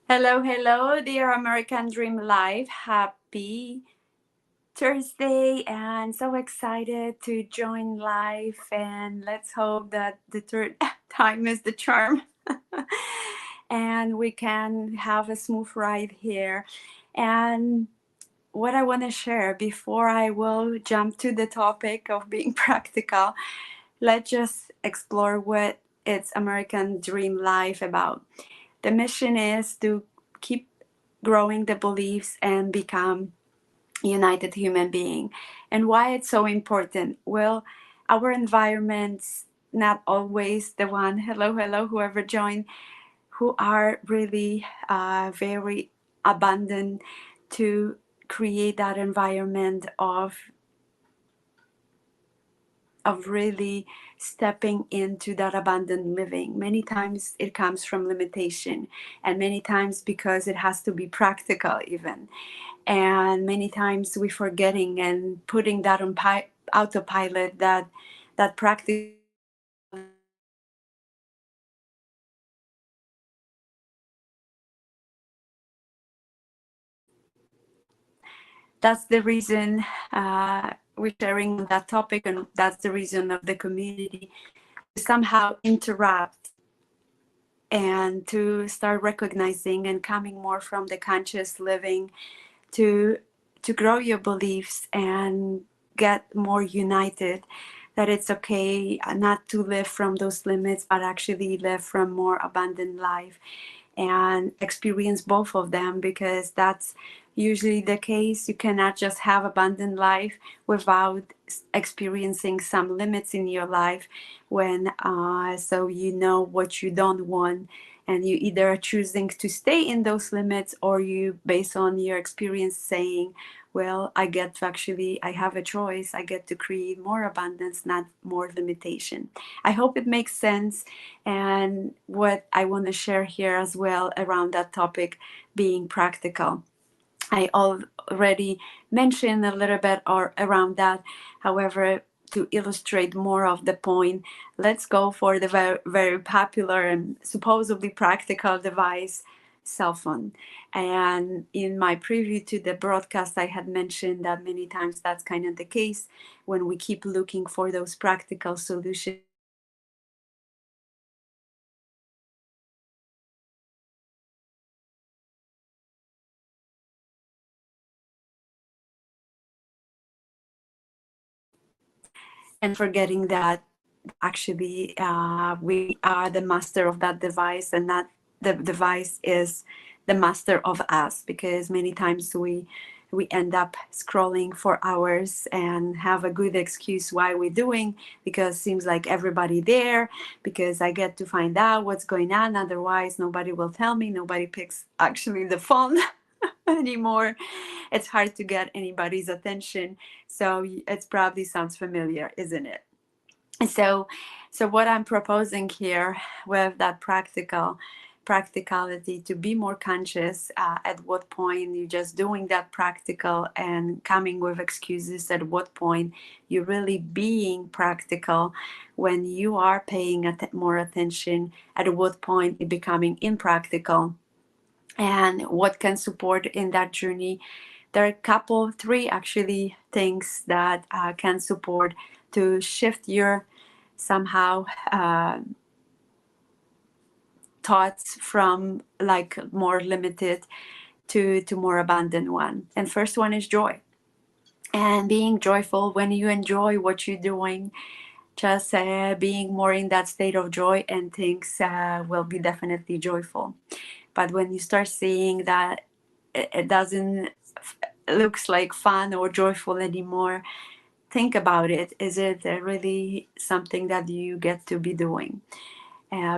Hello, hello, dear American Dream Life. Happy Thursday, and so excited to join live. And let's hope that the third time is the charm and we can have a smooth ride here. And what I want to share before I will jump to the topic of being practical, let's just explore what it's American Dream Life about. The mission is to keep growing the beliefs and become united human being. And why it's so important? Well, our environment's not always the one, hello, whoever joined, who are really very abundant to create that environment of really stepping into that abundant living. Many times it comes from limitation, and many times because it has to be practical, even. And many times we forgetting and putting that on autopilot, that practice. That's the reason we're sharing that topic, and that's the reason of the community to somehow interrupt and to start recognizing and coming more from the conscious living to grow your beliefs and get more united, that it's okay not to live from those limits but actually live from more abundant life and experience both of them, because that's usually the case. You cannot just have abundant life without experiencing some limits in your life, when so you know what you don't want, and you either are choosing to stay in those limits, or you, based on your experience, saying, well, I get to actually, I have a choice, I get to create more abundance, not more limitation. I hope it makes sense. And what I want to share here as well around that topic, being practical, I already mentioned a little bit or around that. However, to illustrate more of the point, let's go for the very, very popular and supposedly practical device, cell phone. And in my preview to the broadcast, I had mentioned that many times that's kind of the case when we keep looking for those practical solutions. And forgetting that actually we are the master of that device, and not the device is the master of us, because many times we end up scrolling for hours and have a good excuse why we're doing, because seems like everybody there, because I get to find out what's going on, otherwise nobody will tell me, nobody picks actually the phone anymore. It's hard to get anybody's attention. So it probably sounds familiar, isn't it? So what I'm proposing here with that practicality, to be more conscious at what point you're just doing that practical and coming with excuses, at what point you're really being practical, when you are paying more attention, at what point you're becoming impractical, and what can support in that journey. There are a couple, three actually, things that can support to shift your somehow thoughts from like more limited to more abundant one. And first one is joy, and being joyful. When you enjoy what you're doing, just being more in that state of joy, and things will be definitely joyful. But when you start seeing that it doesn't looks like fun or joyful anymore, think about it. Is it really something that you get to be doing?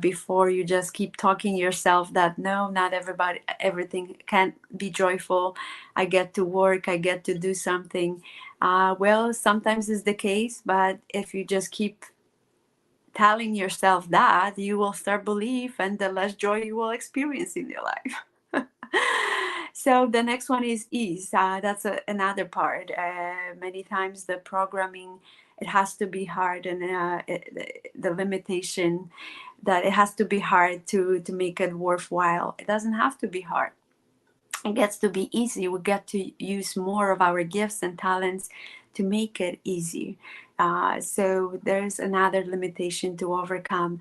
Before you just keep talking yourself that no, not everybody, everything can be joyful. I get to work, I get to do something. Well, sometimes it's the case, but if you just keep telling yourself that, you will start belief, and the less joy you will experience in your life. So the next one is ease. That's another part. Many times the programming it has to be hard, and the limitation that it has to be hard to make it worthwhile. It doesn't have to be hard. It gets to be easy. We get to use more of our gifts and talents to make it easy. So there's another limitation to overcome,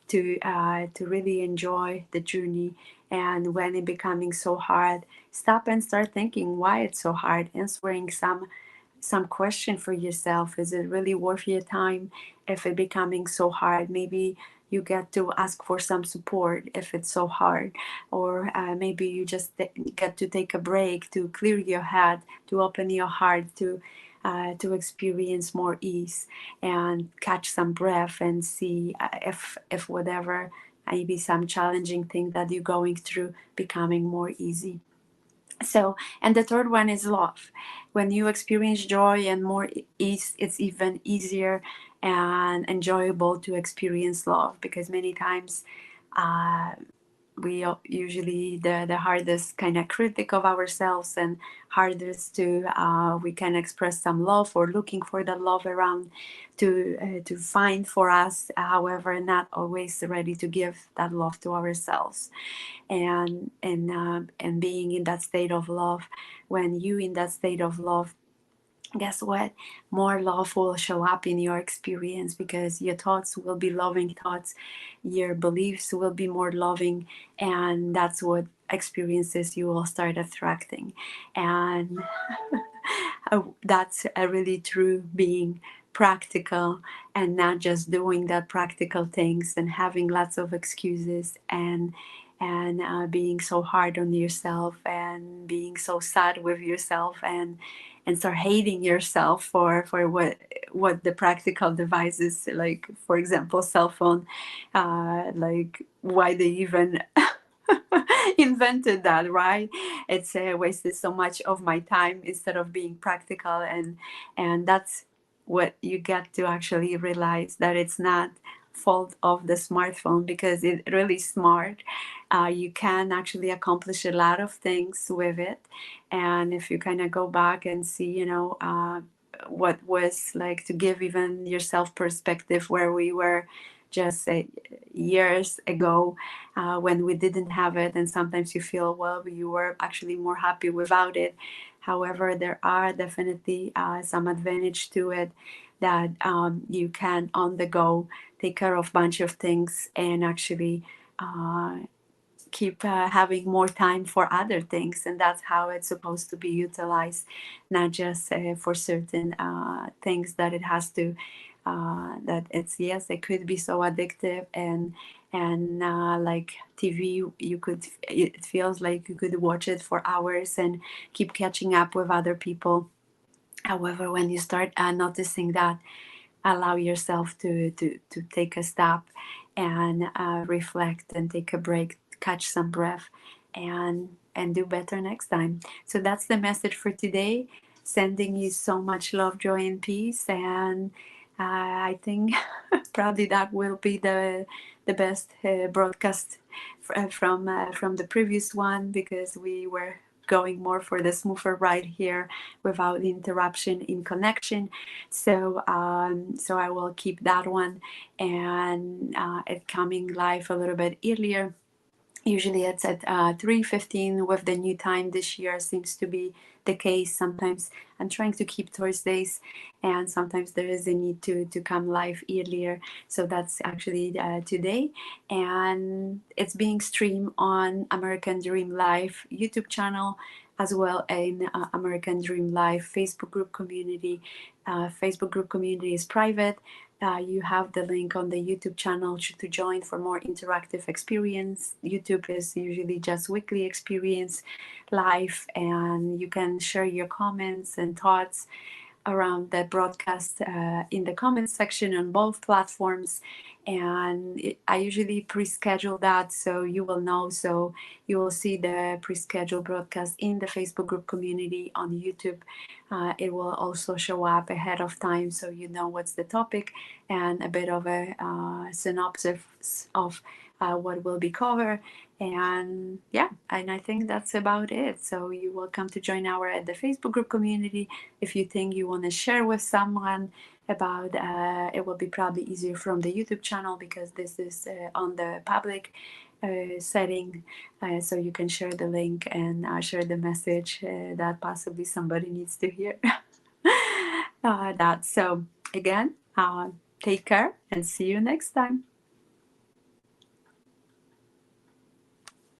to really enjoy the journey. And when it becoming so hard, stop and start thinking why it's so hard, answering some question for yourself. Is it really worth your time? If it becoming so hard, maybe you get to ask for some support if it's so hard, or maybe you just get to take a break to clear your head, to open your heart, to experience more ease and catch some breath and see if whatever maybe some challenging thing that you're going through becoming more easy. So, and the third one is love. When you experience joy and more ease, it's even easier and enjoyable to experience love, because many times uh, we are usually the hardest kind of critic of ourselves, and hardest to we can express some love or looking for the love around to find for us, however not always ready to give that love to ourselves. And being in that state of love, when you in that state of love, guess what, more love will show up in your experience, because your thoughts will be loving thoughts, your beliefs will be more loving, and that's what experiences you will start attracting. And that's a really true being practical, and not just doing that practical things and having lots of excuses, and being so hard on yourself, and being so sad with yourself, and start hating yourself for what the practical devices, like for example cell phone, like why they even invented that, right? It's wasted so much of my time instead of being practical. And that's what you get to actually realize, that it's not fault of the smartphone, because it's really smart. You can actually accomplish a lot of things with it. And if you kind of go back and see, what was like, to give even yourself perspective, where we were just years ago, when we didn't have it, and sometimes you feel, well, you were actually more happy without it. However, there are definitely some advantage to it, that you can on the go take care of a bunch of things, and actually uh, keep having more time for other things. And that's how it's supposed to be utilized, not just for certain things that it has to, that it's, yes, it could be so addictive, and like TV, you could, it feels like you could watch it for hours and keep catching up with other people. However, when you start noticing that, allow yourself to take a stop, and reflect, and take a break, catch some breath, and do better next time. So that's the message for today. Sending you so much love, joy, and peace. And I think probably that will be the best broadcast from the previous one, because we were going more for the smoother ride here without interruption in connection. So I will keep that one, and it coming live a little bit earlier. Usually it's at 3:15. With the new time this year seems to be the case. Sometimes I'm trying to keep Thursdays, and sometimes there is a need to come live earlier. So that's actually today. And it's being streamed on American Dream Live YouTube channel, as well in American Dream Live Facebook group community. Facebook group community is private. You have the link on the YouTube channel to join for more interactive experience. YouTube is usually just weekly experience live, and you can share your comments and thoughts around the broadcast in the comments section on both platforms. And I usually pre-schedule that, so you will know. So you will see the pre-scheduled broadcast in the Facebook group community on YouTube. It will also show up ahead of time, so you know what's the topic, and a bit of a synopsis of what will be covered. And yeah, and I think that's about it. So you're welcome to join the Facebook group community. If you think you want to share with someone about, it will be probably easier from the YouTube channel, because this is on the public setting, so you can share the link and share the message that possibly somebody needs to hear. That. So again, take care and see you next time.